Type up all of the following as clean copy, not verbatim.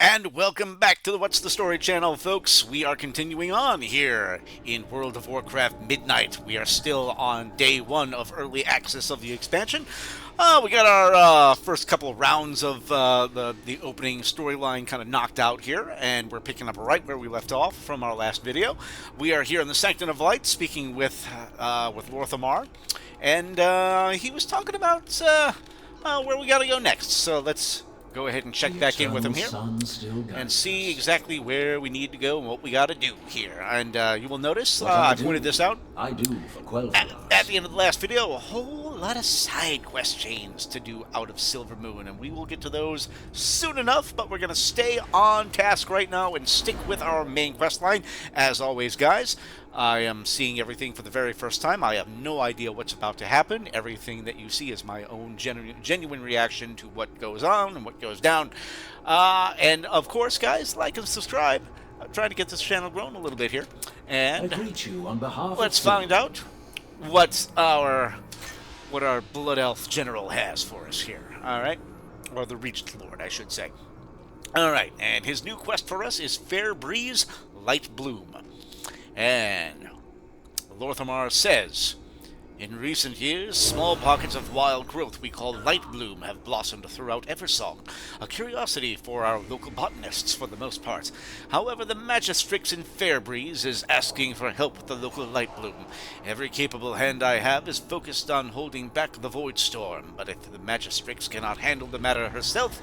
And welcome back to the What's the Story channel, folks. We are continuing on here in World of Warcraft Midnight. We are still on day one of early access of the expansion. We got our first couple of rounds of the opening storyline kind of knocked out here, and we're picking up right where we left off from our last video. We are here in the Sanctum of Light, speaking with Lor'themar, and he was talking about where we got to go next. So let's go ahead and check back in with him here and see exactly where we need to go and what we got to do here. And you will notice, I pointed this out at the end of the last video, a whole lot of side quest chains to do out of Silver Moon, and we will get to those soon enough, but we're going to stay on task right now and stick with our main quest line. As always, guys, I am seeing everything for the very first time. I have no idea what's about to happen. Everything that you see is my own genuine reaction to what goes on and what goes down. And of course, guys, like and subscribe. I'm trying to get this channel grown a little bit here. And I greet you on behalf let's find out what our Blood Elf General has for us here. All right, or the Regent Lord, I should say. All right, and his new quest for us is Faribreeze Lightbloom. And Lor'themar says, in recent years, small pockets of wild growth we call Lightbloom have blossomed throughout Eversong, a curiosity for our local botanists for the most part. However, the Magistrix in Faribreeze is asking for help with the local Lightbloom. Every capable hand I have is focused on holding back the Void Storm, but if the Magistrix cannot handle the matter herself,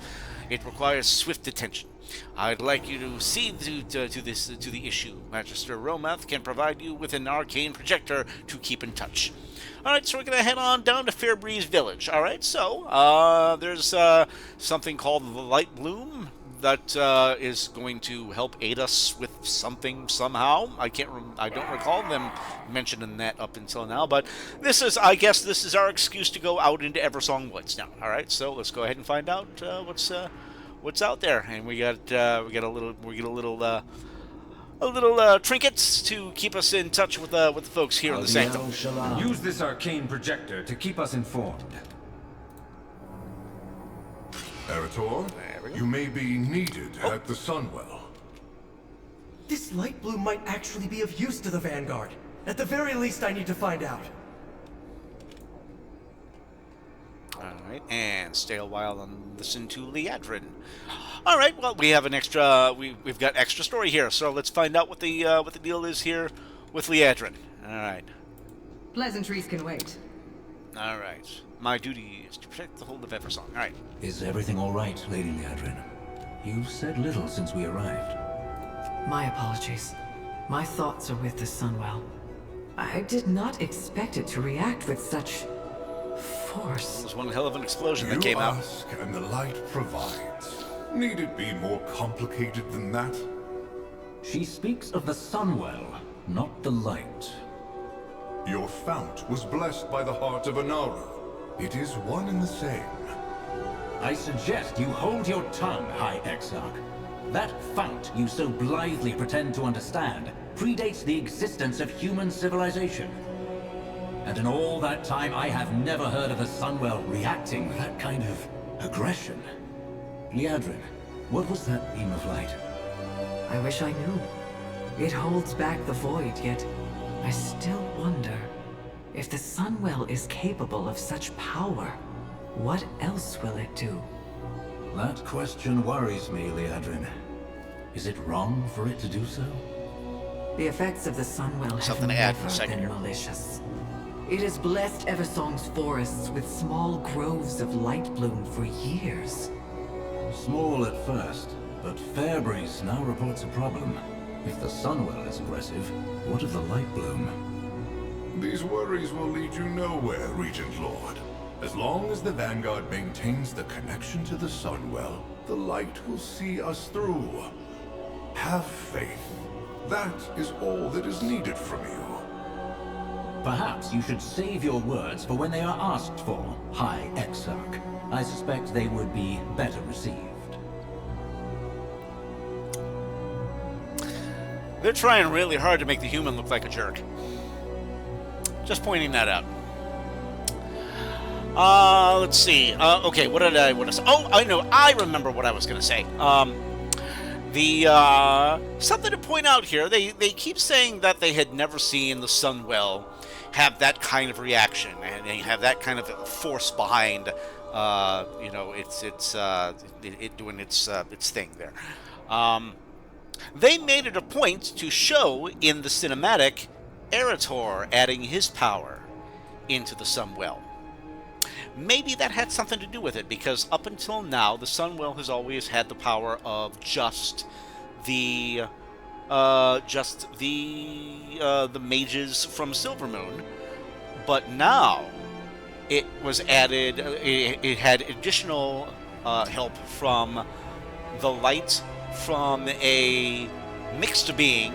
it requires swift attention. I'd like you to see to the issue. Magister Romath can provide you with an arcane projector to keep in touch. Alright, so we're going to head on down to Faribreeze Village. Alright, so there's something called the Lightbloom that is going to help aid us with something somehow. I don't recall them mentioning that up until now, but I guess this is our excuse to go out into Eversong Woods now. Alright, so let's go ahead and find out what's out there. And we get a little trinkets to keep us in touch with the folks here in the Sanctum. Use this arcane projector to keep us informed. Arator, you may be needed at the Sunwell. This Lightbloom might actually be of use to the Vanguard. At the very least, I need to find out. Alright, and stay a while and listen to Ath'ran. Alright, well, we have an extra, we've got extra story here, so let's find out what the deal is here with Ath'ran. Alright. Pleasantries can wait. Alright. My duty is to protect the whole of Eversong. Alright. Is everything all right, Lady Ath'ran? You've said little since we arrived. My apologies. My thoughts are with the Sunwell. I did not expect it to react with such force. It was one hell of an explosion that came out. You ask, and the light provides. Need it be more complicated than that? She speaks of the Sunwell, not the light. Your fount was blessed by the heart of Anaru. It is one and the same. I suggest you hold your tongue, High Exarch. That fount you so blithely pretend to understand predates the existence of human civilization. And in all that time, I have never heard of the Sunwell reacting with that kind of aggression. Ath'ran, what was that beam of light? I wish I knew. It holds back the void, yet I still wonder if the Sunwell is capable of such power. What else will it do? That question worries me, Ath'ran. Is it wrong for it to do so? The effects of the Sunwell have Something to add for a never second been here. malicious. It has blessed Eversong's forests with small groves of Lightbloom for years. Small at first, but Faribreeze now reports a problem. If the Sunwell is aggressive, what of the Lightbloom? These worries will lead you nowhere, Regent Lord. As long as the Vanguard maintains the connection to the Sunwell, the light will see us through. Have faith. That is all that is needed from you. Perhaps you should save your words for when they are asked for, High Exarch. I suspect they would be better received. They're trying really hard to make the human look like a jerk. Just pointing that out. Let's see. Okay, what did I want to say? Oh, I know. I remember what I was going to say. The something to point out here, they keep saying that they had never seen the Sunwell have that kind of reaction, and they have that kind of force behind, it doing its thing there. They made it a point to show in the cinematic Eretor adding his power into the Sunwell. Maybe that had something to do with it, because up until now, the Sunwell has always had the power of just the mages from Silvermoon, but now it was added. It had additional help from the light from a mixed being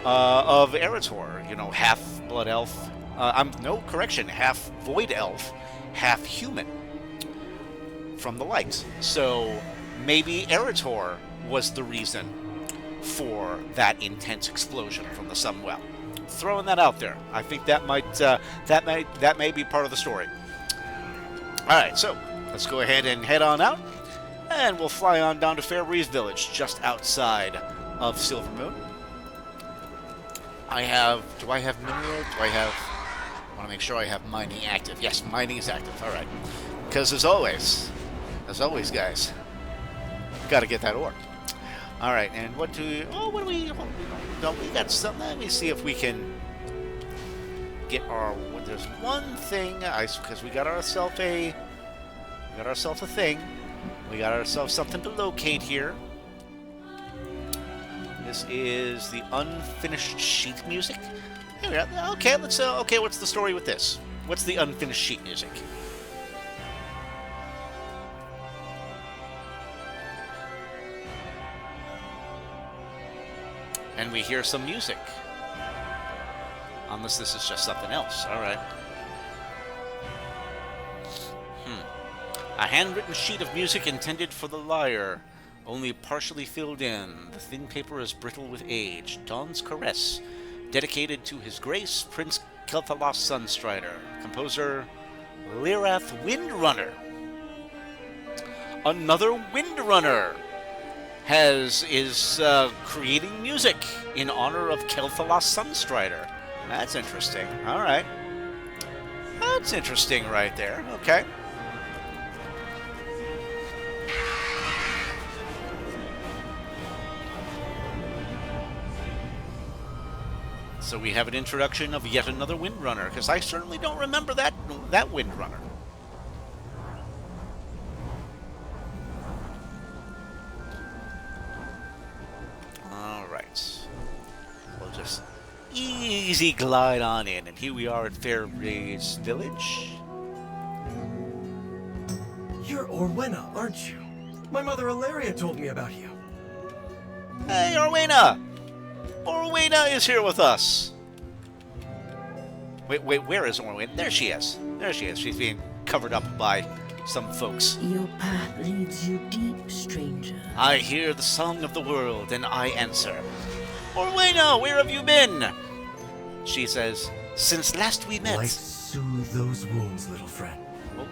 of Eretor. You know, half blood elf. Half void elf, half human from the light. So maybe Eretor was the reason for that intense explosion from the Sunwell. Throwing that out there. I think that may be part of the story. All right, so let's go ahead and head on out, and we'll fly on down to Faribreeze Village, just outside of Silvermoon. Do I have mineral? I want to make sure I have mining active. Yes, mining is active. All right. Because as always, guys, got to get that ore. All right, and we got some. Let me see if we can get our. There's one thing, because we got ourselves a thing. We got ourselves something to locate here. This is the unfinished sheet music. Here we are. Okay, let's. Okay, what's the story with this? What's the unfinished sheet music? And we hear some music. Unless this is just something else. All right. A handwritten sheet of music intended for the lyre, only partially filled in. The thin paper is brittle with age. Dawn's Caress, dedicated to His Grace Prince Kel'Thalas Sunstrider. Composer Lirath Windrunner. Another Windrunner is creating music in honor of Kel'Thalas Sunstrider. That's interesting. All right. That's interesting right there. Okay. So we have an introduction of yet another Windrunner, because I certainly don't remember that Windrunner. All right. We'll just easy glide on in, and here we are at Faribreeze Village. You're Orwena, aren't you? My mother Ilaria told me about you. Hey, Orwena! Orwena is here with us. Wait, where is Orwena? There she is. There she is. She's being covered up by some folks. Your path leads you deep, stranger. I hear the song of the world, and I answer. Orwena, where have you been? She says, since last we met. Light soothe those wounds, little friend. Oh.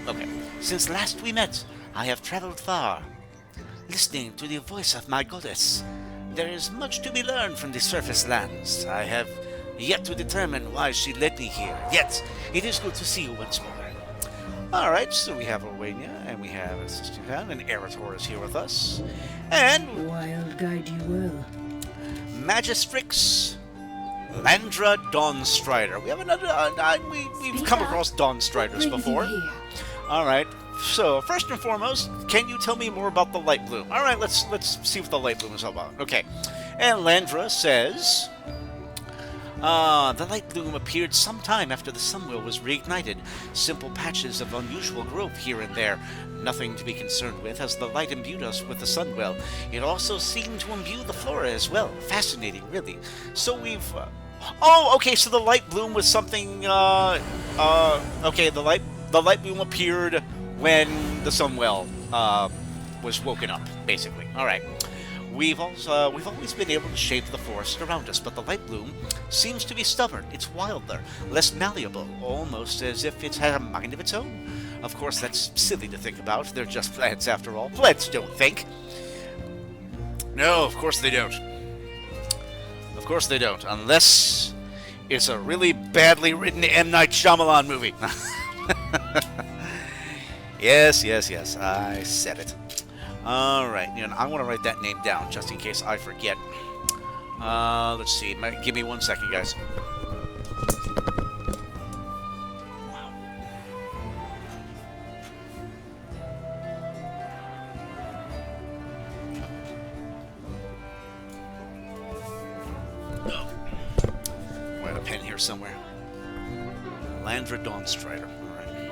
Okay. Since last we met, I have traveled far, listening to the voice of my goddess. There is much to be learned from the surface lands. I have yet to determine why she led me here. Yet, it is good to see you once more. Alright, so we have Orwena, and we have Sistuhan, and Eretor is here with us. And Wild guide you well. Magistrix Landra Dawnstrider. We have another. We've come across Dawnstriders before. Alright, so first and foremost, can you tell me more about the Lightbloom? Alright, let's see what the Lightbloom is all about. Okay. And Landra says, the Lightbloom appeared sometime after the Sunwell was reignited. Simple patches of unusual growth here and there. Nothing to be concerned with, as the light imbued us with the Sunwell. It also seemed to imbue the flora as well. Fascinating, really. So we've... okay, so the Lightbloom was something... okay, the Lightbloom appeared when the Sunwell was woken up, basically. Alright. We've always been able to shape the forest around us, but the Lightbloom seems to be stubborn. It's wilder, less malleable, almost as if it had a mind of its own. Of course, that's silly to think about. They're just plants after all. Plants don't think. No, of course they don't. Of course they don't, unless it's a really badly written M. Night Shyamalan movie. Yes, yes, yes, I said it. All right, I want to write that name down just in case I forget. Let's see. Give me 1 second, guys. I have a pen here somewhere. Landra Dawnstrider. All right.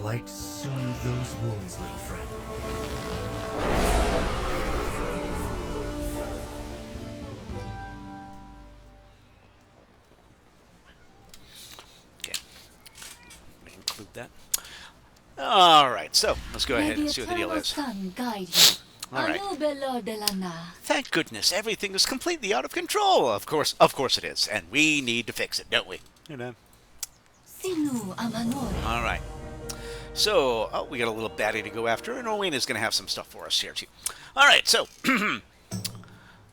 Light soothe those wounds, little friend. Okay. Let me include that. All right, so let's go ahead and see what the deal is. Sun guide you. All right. Anubelo de la Na. Thank goodness, everything is completely out of control. Of course it is, and we need to fix it, don't we? Sinu amanor. All right. So, we got a little baddie to go after, and Orwena's going to have some stuff for us here, too. All right, so...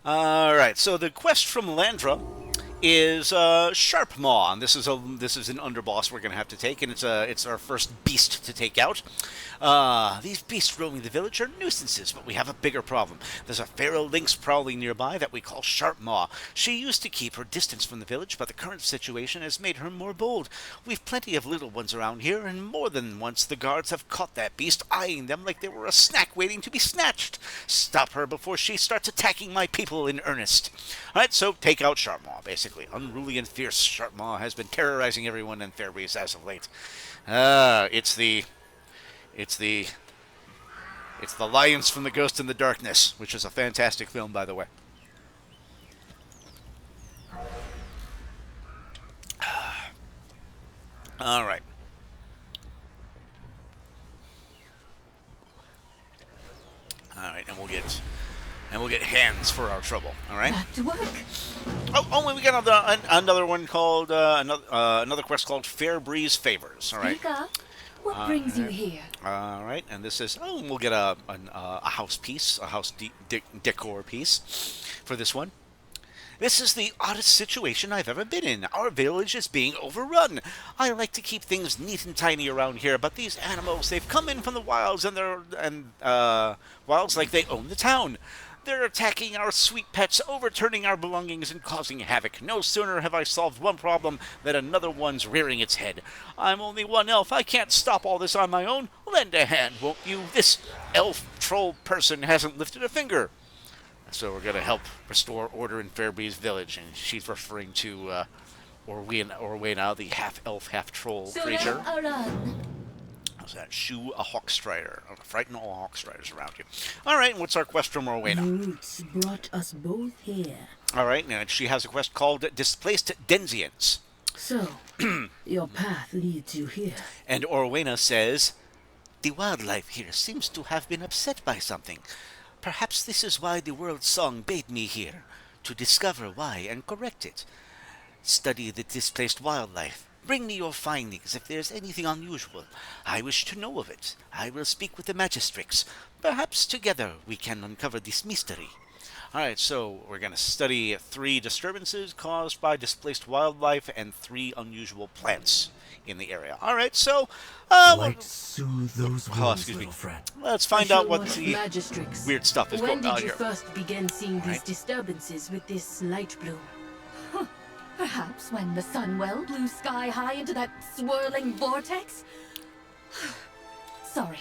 All right, so the quest from Landra is Sharpmaw, and this is an underboss we're going to have to take, and it's our first beast to take out. These beasts roaming the village are nuisances, but we have a bigger problem. There's a feral lynx prowling nearby that we call Sharpmaw. She used to keep her distance from the village, but the current situation has made her more bold. We've plenty of little ones around here, and more than once the guards have caught that beast, eyeing them like they were a snack waiting to be snatched. Stop her before she starts attacking my people in earnest. All right, so take out Sharpmaw, basically. Unruly and fierce, Sharpmaw has been terrorizing everyone in Faribreeze as of late. It's the Lions from the Ghost in the Darkness, which is a fantastic film, by the way. All right. All right, and we'll get hands for our trouble. All right. Back to work. Oh, and we got another one called another quest called Faribreeze Favors. All right. Speak up. What brings you here? All right, and this is we'll get a house piece, a house decor piece for this one. This is the oddest situation I've ever been in. Our village is being overrun. I like to keep things neat and tiny around here, but these animals, they've come in from the wilds and wilds like they own the town. They're attacking our sweet pets, overturning our belongings, and causing havoc. No sooner have I solved one problem than another one's rearing its head. I'm only one elf. I can't stop all this on my own. Lend a hand, won't you? This elf troll person hasn't lifted a finger. So we're going to help restore order in Faribreeze Village, and she's referring to Orwena, the half-elf, half-troll creature. How's that? Shoo a Hawkstrider. Frighten all Hawkstriders around you. All right, and what's our quest from Orwena? Roots brought us both here. All right, now she has a quest called Displaced Denzians. So, your path leads you here. And Orwena says, the wildlife here seems to have been upset by something. Perhaps this is why the world song bade me here, to discover why and correct it. Study the displaced wildlife. Bring me your findings if there's anything unusual. I wish to know of it. I will speak with the magistrates. Perhaps together we can uncover this mystery. Alright, so we're going to study 3 disturbances caused by displaced wildlife and 3 unusual plants in the area. Alright, so... Light soothe those wounds, little friend. Let's find out what the Magistrix. weird stuff is When going on did you here. first begin seeing these Right. disturbances with this Lightbloom? Perhaps when the Sunwell blew sky high into that swirling vortex? Sorry,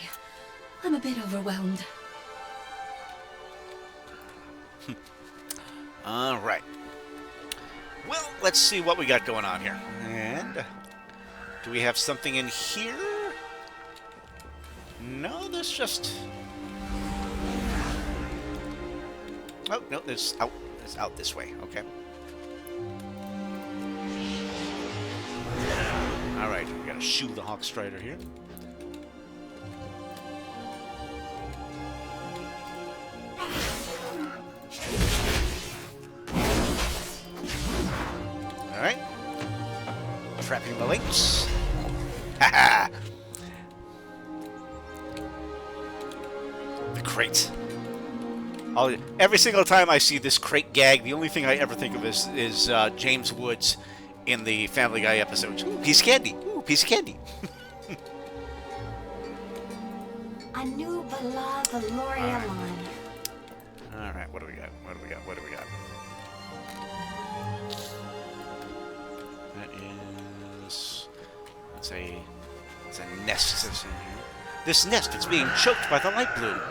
I'm a bit overwhelmed. Alright. Well, let's see what we got going on here. And... do we have something in here? No, there's just... oh, no, it's out this way. Okay. Alright, we gotta shoot the Hawkstrider here. Alright. Trapping the lynx. Haha! The crate. Every single time I see this crate gag, the only thing I ever think of is James Woods in the Family Guy episodes. Ooh, piece of candy. Ooh, piece of candy. A new beloved Lor'themar. All right, what do we got? What do we got? What do we got? That is... It's a nest that's in here. This nest is being choked by the Lightbloom.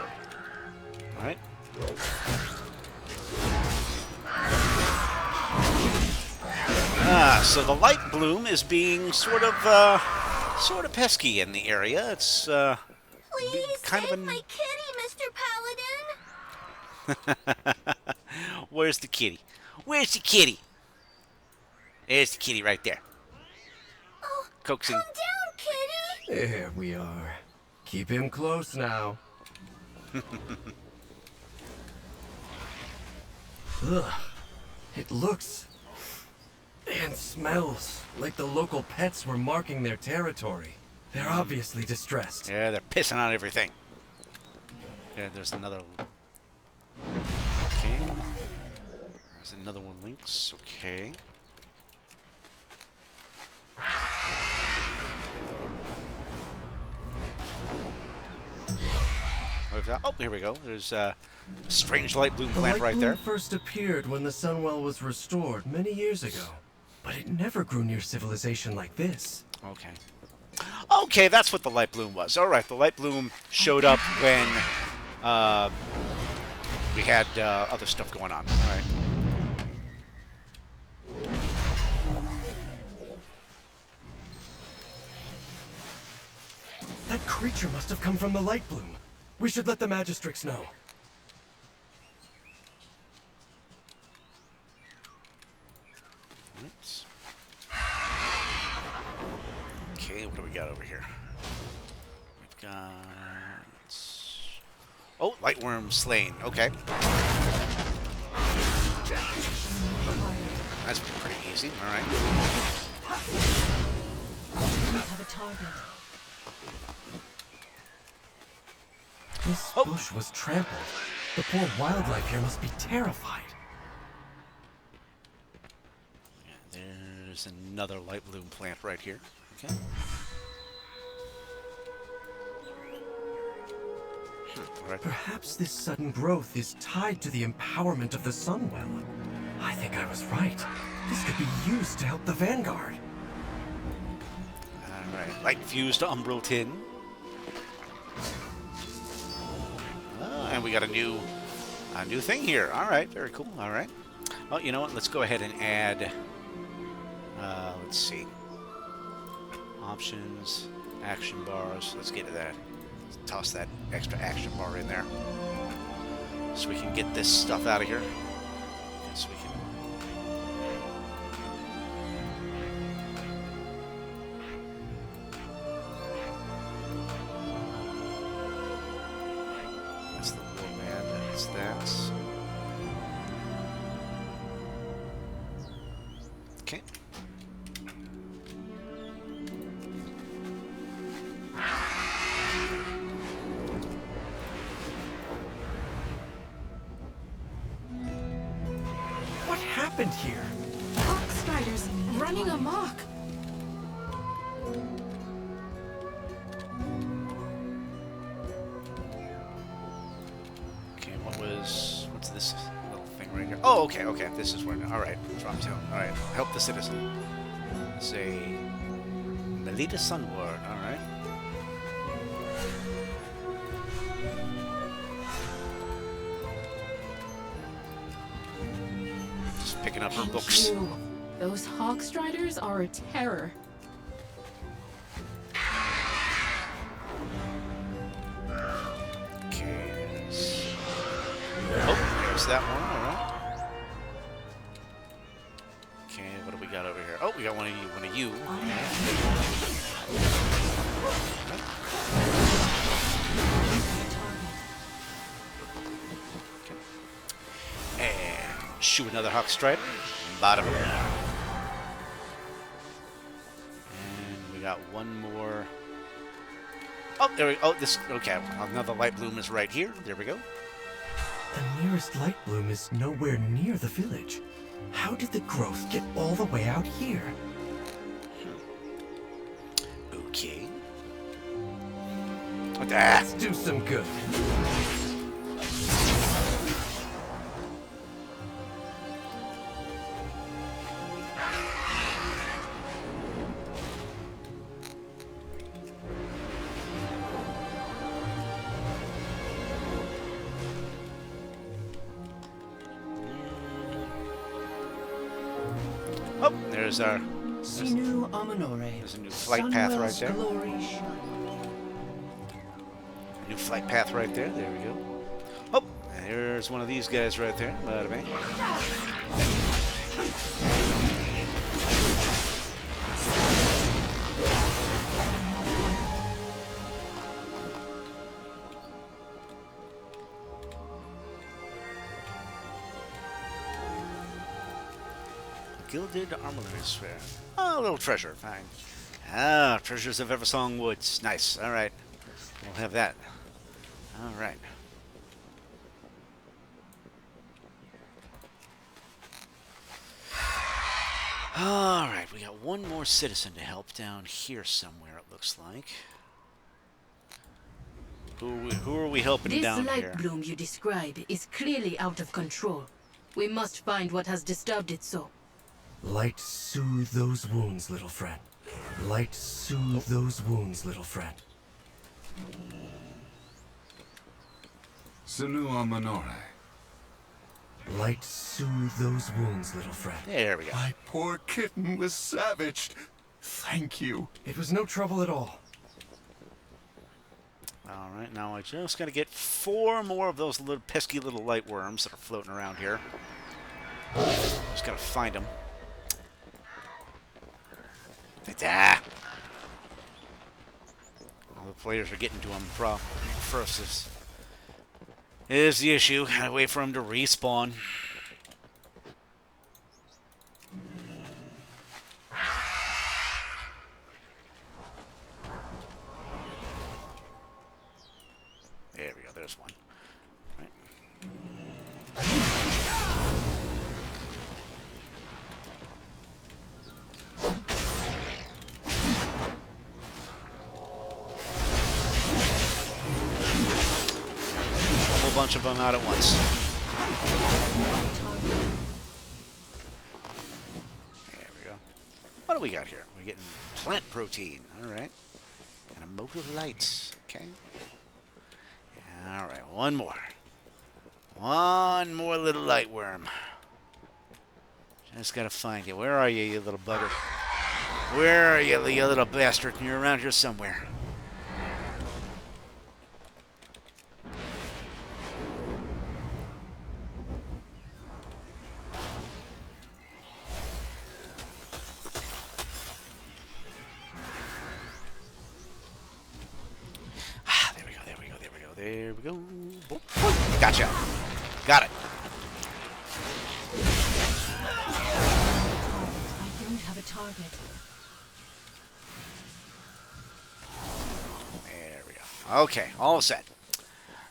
All right. So the Lightbloom is being sort of pesky in the area. It's Please kind save of my kitty, Mr. Paladin. Where's the kitty? Where's the kitty? There's the kitty right there. Oh, Coaxing. calm down, kitty. There we are. Keep him close now. Ugh. It looks and smells like the local pets were marking their territory. They're obviously distressed. Yeah, they're pissing on everything. Yeah, there's another. Okay. There's another one, Lynx. Okay. Oh, here we go. There's a strange Lightbloom plant right there. The Lightbloom first appeared when the Sunwell was restored many years ago, but it never grew near civilization like this. Okay. Okay, that's what the Lightbloom was. All right, the Lightbloom showed up when we had other stuff going on. All right. That creature must have come from the Lightbloom. We should let the Magistrix know. Oops. Okay, what do we got over here? We've got... Oh, Lightworm slain. Okay. That's pretty easy. All right. We have a target. This bush was trampled. The poor wildlife here must be terrified. Yeah, there's another Lightbloom plant right here. Okay. All right. Perhaps this sudden growth is tied to the empowerment of the Sunwell. I think I was right. This could be used to help the Vanguard. All right. Light-fused umbral tin. And we got a new thing here. All right, very cool. All right. Oh, you know what? Let's go ahead and add. Let's see. Options, action bars. Let's get to that. Let's toss that extra action bar in there, so we can get this stuff out of here. So we can. That's the warband. That's that. Okay. What happened here? Foxstriders running amok. Okay, what's this little thing right here? Oh, okay, this is where, all right, drop down. All right, help the citizen. Say, Melita Sunward, all right. Just picking up her Thank books. you. Those Hawkstriders are a terror. Okay, there's that one, all right. Okay, what do we got over here? Oh, we got one of you. And shoot another Hawkstrider. Bottom. And we got one more. Oh, there we go. Oh, this. Okay, another Lightbloom is right here. There we go. The nearest Lightbloom is nowhere near the village. How did the growth get all the way out here? Okay. Let's do some good. Oh, there's our... Sinu Amanore. There's a new flight path right Sunwell's there. glory shine. New flight path right there. There we go. Oh, there's one of these guys right there. Bada bing. Gilded armillary sphere. Oh, a little treasure. Fine. Ah, treasures of Eversong Woods. Nice. All right. We'll have that. All right. All right. We got one more citizen to help down here somewhere, it looks like. Who are we helping down This here? Lightbloom you describe is clearly out of control. We must find what has disturbed it so. Light soothe those wounds, little friend. Light soothe those wounds, little friend. Sinu Amanore. Light soothe those wounds, little friend. There we go. My poor kitten was savaged. Thank you. It was no trouble at all. All right, now I just got to get 4 more of those little pesky little light worms that are floating around here. Just got to find them. Ta-da! All the players are getting to them first is the issue. Gotta wait for them to respawn. There we go, there's one. Right. Bunch of them out at once. There we go. What do we got here? We're getting plant protein. All right. And a mote of lights. Okay. All right. One more. One more little light worm. Just gotta find you. Where are you, you little bugger? Where are you, you little bastard? You're around here somewhere. There we go. Gotcha. Got it. I don't have a target. There we go. Okay, all set.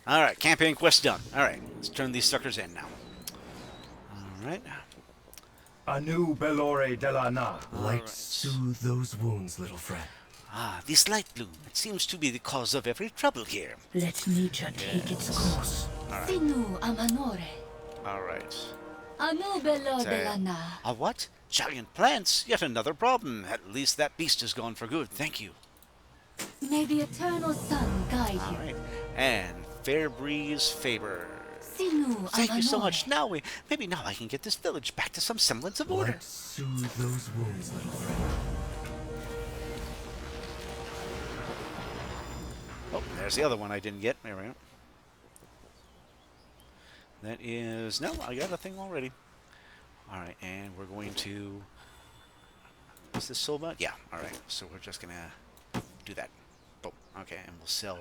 All right, campaign quest done. All right, let's turn these suckers in now. All right. Anu Belore de la Na. Light soothe those wounds, little friend. Ah, this Lightbloom. It seems to be the cause of every trouble here. Let nature take its course. Right. Sinu Amanore. All right. Anu Belo de la Na. A what? Giant plants? Yet another problem. At least that beast is gone for good. Thank you. May the eternal sun guide All you. right. And Faribreeze Favor. Sinu Thank you so Amanore. much. Maybe now I can get this village back to some semblance of order. Light soothe those wounds, little friend. Oh, there's the other one I didn't get. There we go. That is... No, I got a thing already. All right, and we're going to... Is this sold out? Yeah, all right. So we're just going to do that. Boom. Okay, and we'll sell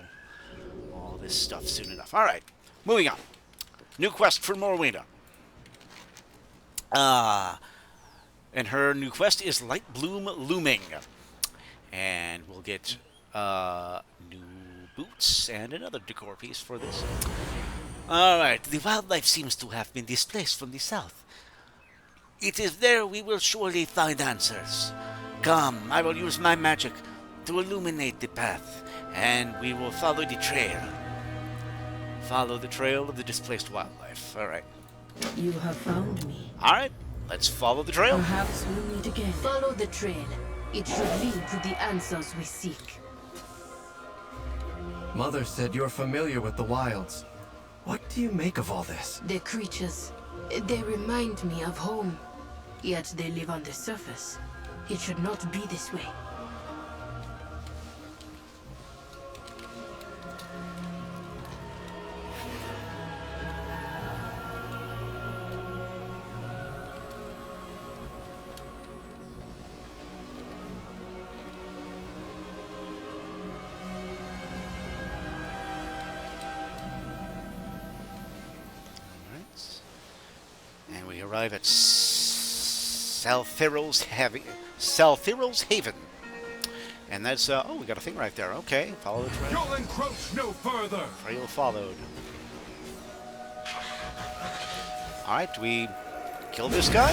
all this stuff soon enough. All right, moving on. New quest for Morwena. And her new quest is Lightbloom Looming. And we'll get new boots and another decor piece for this. Alright, the wildlife seems to have been displaced from the south. It is there we will surely find answers. Come, I will use my magic to illuminate the path, and we will follow the trail. Follow the trail of the displaced wildlife. Alright. You have found me. Alright, let's follow the trail. Perhaps we'll meet again. Follow the trail. It should lead to the answers we seek. Mother said you're familiar with the wilds. What do you make of all this? The creatures, they remind me of home. Yet they live on the surface. It should not be this way. And we arrive at Salthiro's Haven. And that's, oh, we got a thing right there. Okay, follow the trail. You'll encroach no further. Trail followed. Alright, do we kill this guy?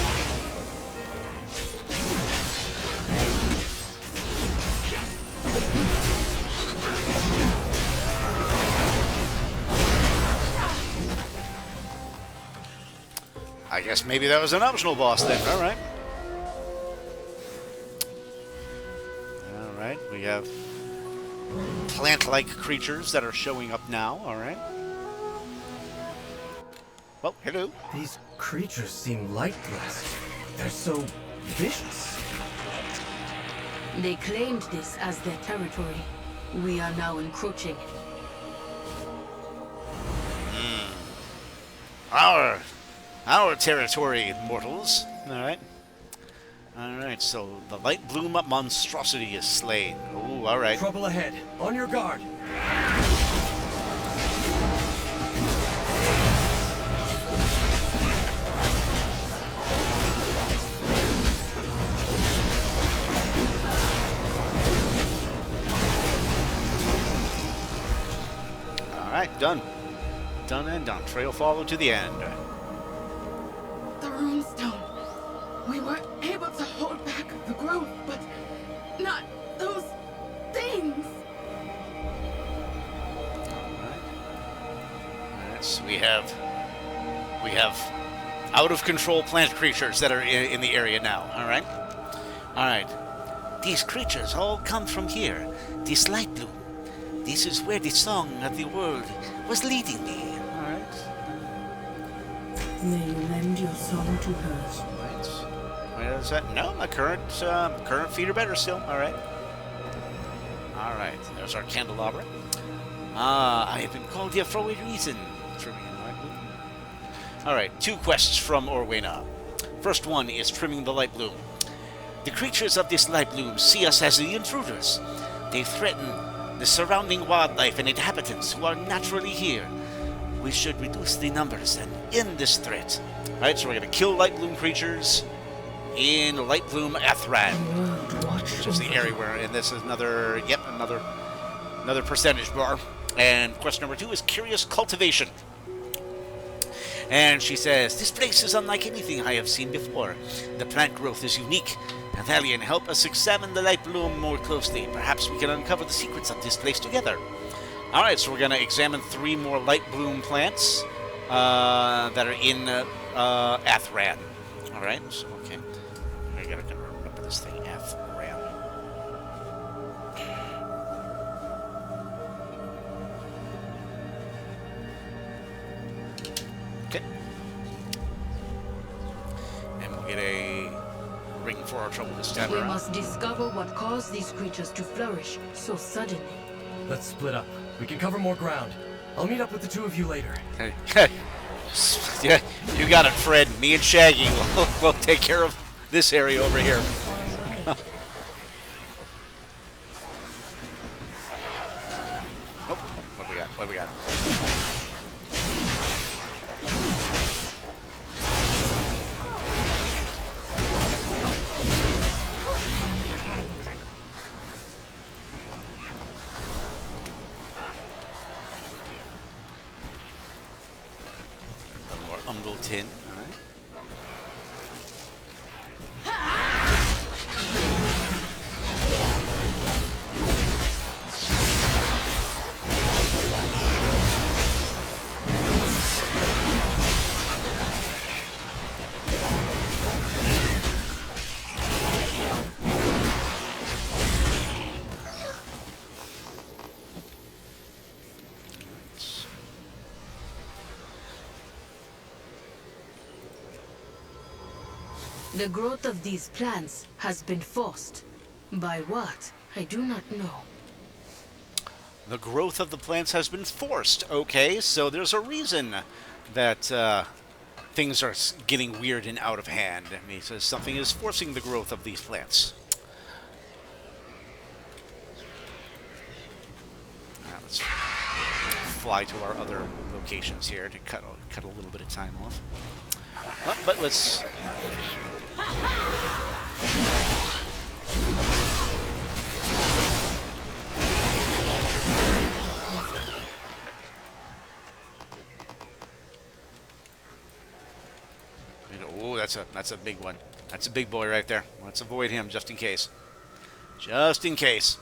I guess maybe that was an optional boss then. Alright. Alright, we have plant-like creatures that are showing up now. Alright. Well, hello. These creatures seem lightless. They're so vicious. They claimed this as their territory. We are now encroaching. Our territory, mortals. Alright. Alright, so the Lightbloom monstrosity is slain. Ooh, alright. Trouble ahead. On your guard. Alright, done. Done and done. Trail follow to the end. The runestone. We were able to hold back the growth, but not those things. Alright, so we have out of control plant creatures that are in the area now. Alright? Alright. These creatures all come from here. This Lightbloom. This is where the song of the world was leading me. Alright. May you lend your song to hers. Right. Where is that? No, my current feet are better still. Alright. Alright, there's our candelabra. I have been called here for a reason. Alright, 2 quests from Orwena. First one is trimming the Lightbloom. The creatures of this Lightbloom see us as the intruders. They threaten the surrounding wildlife and inhabitants who are naturally here. We should reduce the numbers and end this threat. Alright, so we're going to kill Lightbloom creatures in Lightbloom Ath'ran, which is the area where, and this is another percentage bar. And question number 2 is Curious Cultivation. And she says, this place is unlike anything I have seen before. The plant growth is unique. Nathalion, help us examine the Lightbloom more closely. Perhaps we can uncover the secrets of this place together. Alright, so we're going to examine 3 more Lightbloom plants that are in Ath'ran. Alright, so okay. I gotta remember this thing, Ath'ran. Okay. And we'll get a ring for our trouble this time We around. must discover what caused these creatures to flourish so suddenly. Let's split up. We can cover more ground. I'll meet up with the 2 of you later. Hey, yeah, you got it, Fred. Me and Shaggy will take care of this area over here. Oh, what do we got? What do we got? Ungleton. Alright. The growth of these plants has been forced. By what? I do not know. The growth of the plants has been forced. Okay, so there's a reason that things are getting weird and out of hand. I mean, so something is forcing the growth of these plants. Now let's fly to our other locations here to cut a little bit of time off. But let's... Oh, that's a big one. That's a big boy right there. Let's avoid him just in case. Just in case.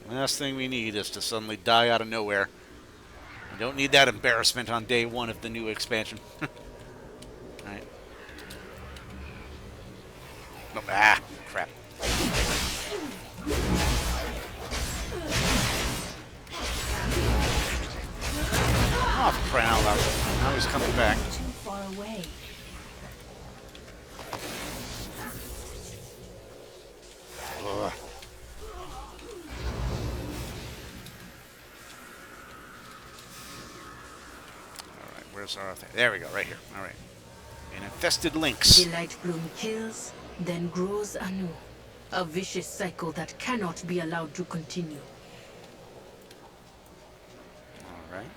Last thing we need is to suddenly die out of nowhere. We don't need that embarrassment on day one of the new expansion. Alright. Oh, ah, crap. Oh, for crying out loud. Now he's coming back. Too far away. Ugh. Where's our thing? There we go, right here. All right. An infested lynx. The Lightbloom kills, then grows anew. A vicious cycle that cannot be allowed to continue. All right.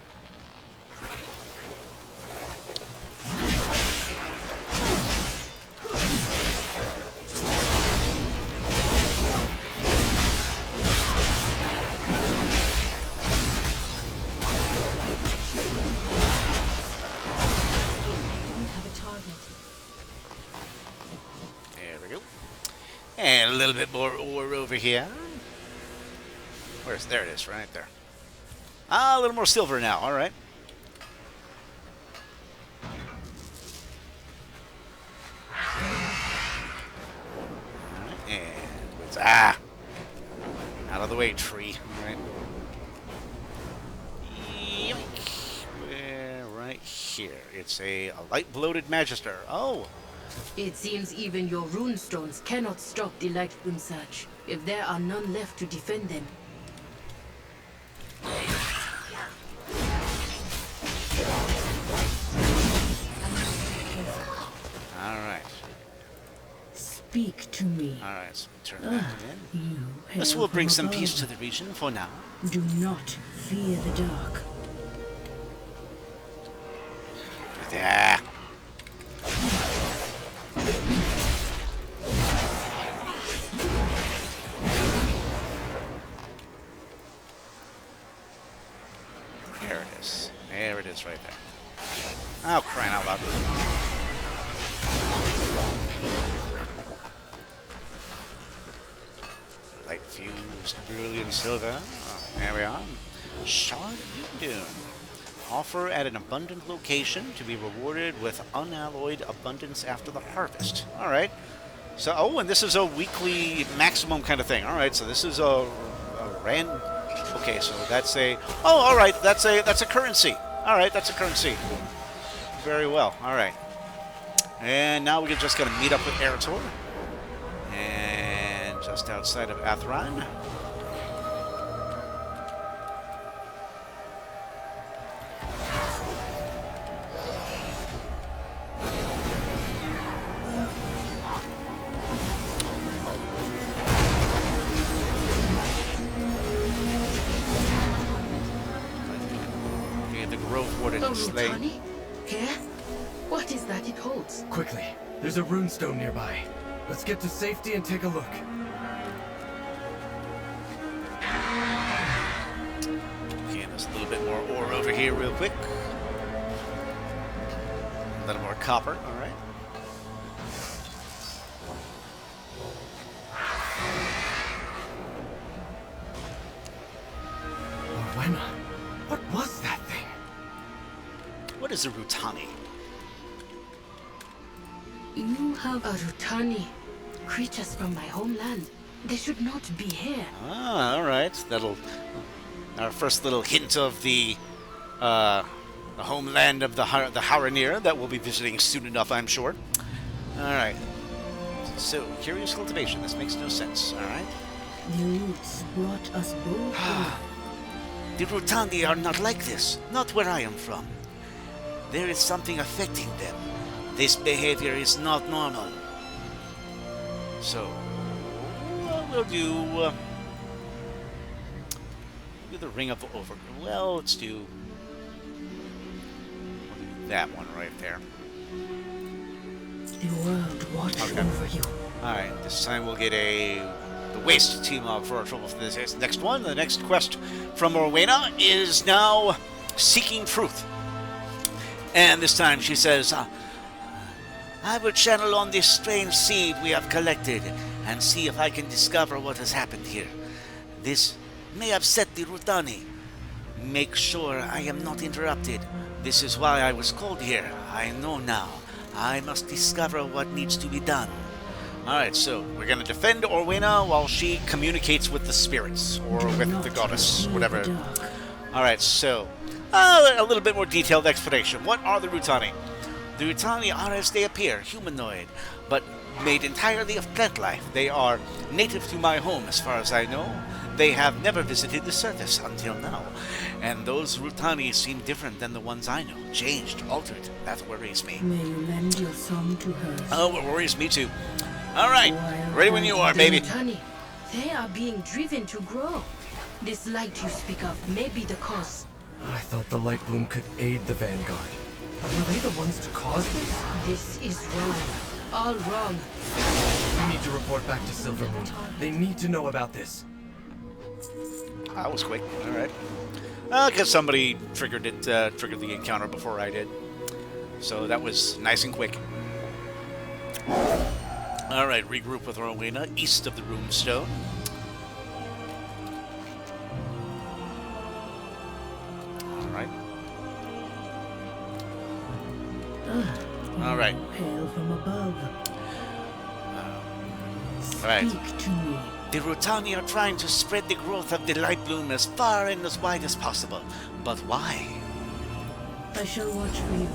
And a little bit more ore over here. There it is, right there. Ah, a little more silver now, alright. And it's, out of the way, tree. Alright. Right here. It's a light-bloated magister. Oh! It seems even your runestones cannot stop the Lightbloom surge, if there are none left to defend them. Alright. Speak to me. Alright, so turn that in. This will bring some peace to the region for now. Do not fear the dark. There. There it is. There it is right there. Oh, crying out loud. Light fused brilliant silver. Oh, there we are. Shard Dune. Offer at an abundant location to be rewarded with unalloyed abundance after the harvest. All right. So, oh, and this is a weekly maximum kind of thing. All right. So this is a random. Okay, so that's a. Oh, all right. That's a currency. All right, that's a currency. Very well. All right. And now we're just gonna meet up with Eretor. And just outside of Ath'ran. Lor'themar? Here? What is that it holds? Quickly, there's a runestone nearby. Let's get to safety and take a look. Okay, this little little bit more ore over here real quick. A little more copper, alright. Lor'themar, what was that thing? What is a Rutani? You have a Rutani. Creatures from my homeland. They should not be here. Ah, alright. That'll... Our first little hint of the homeland of the Haranir that we'll be visiting soon enough, I'm sure. Alright. So, curious cultivation. This makes no sense, alright? The roots brought us both here. The Rutani are not like this. Not where I am from. There is something affecting them. This behavior is not normal. So, we'll do the Ring of Over. Well, let's do that one right there. The world watched over you. Alright, this time we'll get the waste team log for our trouble for this next one. The next quest from Rowena is now seeking truth. And this time she says, I will channel on this strange seed we have collected and see if I can discover what has happened here. This may upset the Rutani. Make sure I am not interrupted. This is why I was called here. I know now. I must discover what needs to be done. Alright, so we're going to defend Orwena while she communicates with the spirits, or with the goddess, whatever. Alright, so a little bit more detailed explanation. What are the Rutani? The Rutani are as they appear, humanoid, but made entirely of plant life. They are native to my home, as far as I know. They have never visited the surface until now. And those Rutani seem different than the ones I know. Changed, altered. That worries me. May you lend your song to her. Oh, it worries me too. Alright, ready when you are, baby. Rutani, they are being driven to grow. This light you speak of may be the cause. I thought the Lightbloom could aid the Vanguard. Were they the ones to cause this? This is wrong. All wrong. We need to report back to Silvermoon. They need to know about this. That was quick. Alright. Because somebody triggered the encounter before I did. So that was nice and quick. Alright, regroup with Rowena, east of the Runestone. Alright. Alright. Hail from above. Alright. Speak to me. The Rutani are trying to spread the growth of the Lightbloom as far and as wide as possible. But why? I shall watch for you.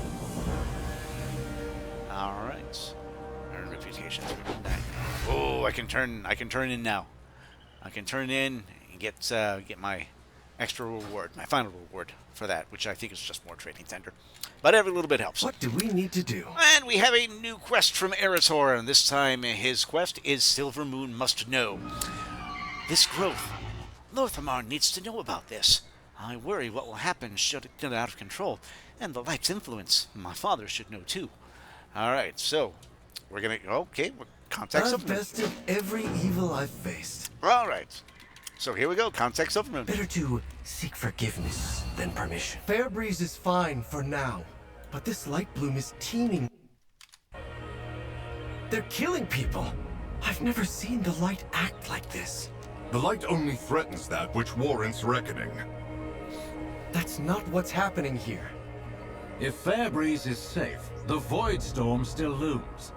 Alright. Our reputation's going down. Oh, I can turn in now. I can turn in and get my extra reward, my final reward for that, which I think is just more trading tender. But every little bit helps. What do we need to do? And we have a new quest from Eretor, and this time his quest is Silvermoon Must Know. This growth, Lor'themar needs to know about this. I worry what will happen should it get out of control, and the light's influence. My father should know too. Alright, so we're gonna contact I've Silvermoon. bested every evil I've faced. Alright. So here we go, contact Silvermoon. Better to seek forgiveness than permission. Faribreeze is fine for now, but this Lightbloom is teeming. They're killing people. I've never seen the light act like this. The light only threatens that which warrants reckoning. That's not what's happening here. If Faribreeze is safe, the Void Storm still looms.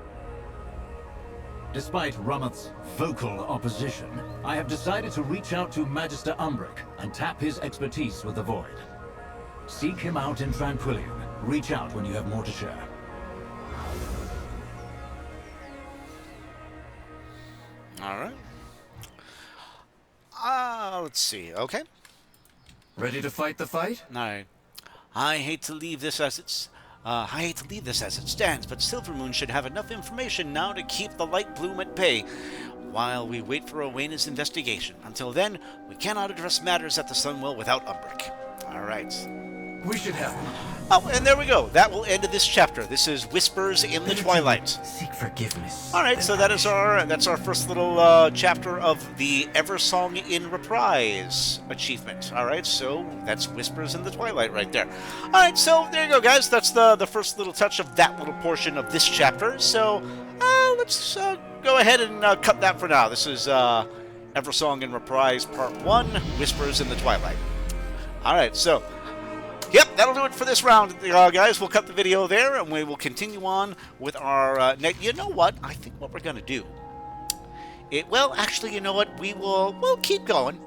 Despite Rummoth's vocal opposition, I have decided to reach out to Magister Umbric and tap his expertise with the Void. Seek him out in Tranquillion. Reach out when you have more to share. Alright. Let's see, okay. Ready to fight the fight? Alright. I hate to leave this as it stands, but Silvermoon should have enough information now to keep the Lightbloom at bay while we wait for Rowena's investigation. Until then, we cannot address matters at the Sunwell without Umbric. Alright. We should help. Oh, and there we go. That will end this chapter. This is Whispers in the Twilight. Seek forgiveness. All right, so that's our first little chapter of the Eversong in Reprise achievement. All right, so that's Whispers in the Twilight right there. All right, so there you go, guys. That's the first little touch of that little portion of this chapter. So let's go ahead and cut that for now. This is Eversong in Reprise Part 1, Whispers in the Twilight. All right, so... Yep, that'll do it for this round, guys. We'll cut the video there, and we will continue on with our... you know what? I think what we're going to do... Well, actually, you know what? We'll keep going.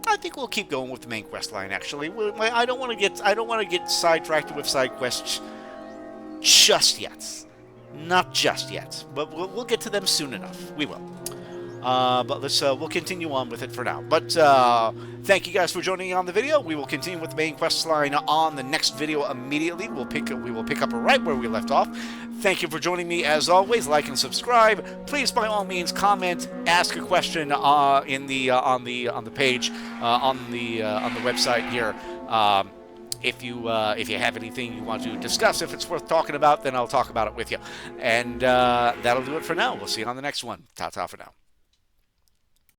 I think we'll keep going with the main quest line, actually. I don't want to get sidetracked with side quests just yet. Not just yet. But we'll get to them soon enough. We will. But we'll continue on with it for now. But thank you guys for joining me on the video. We will continue with the main quest line on the next video immediately. We will pick up right where we left off. Thank you for joining me as always. Like and subscribe. Please, by all means, comment, ask a question on the page on the website here. If you have anything you want to discuss, if it's worth talking about, then I'll talk about it with you. And that'll do it for now. We'll see you on the next one. Ta-ta for now.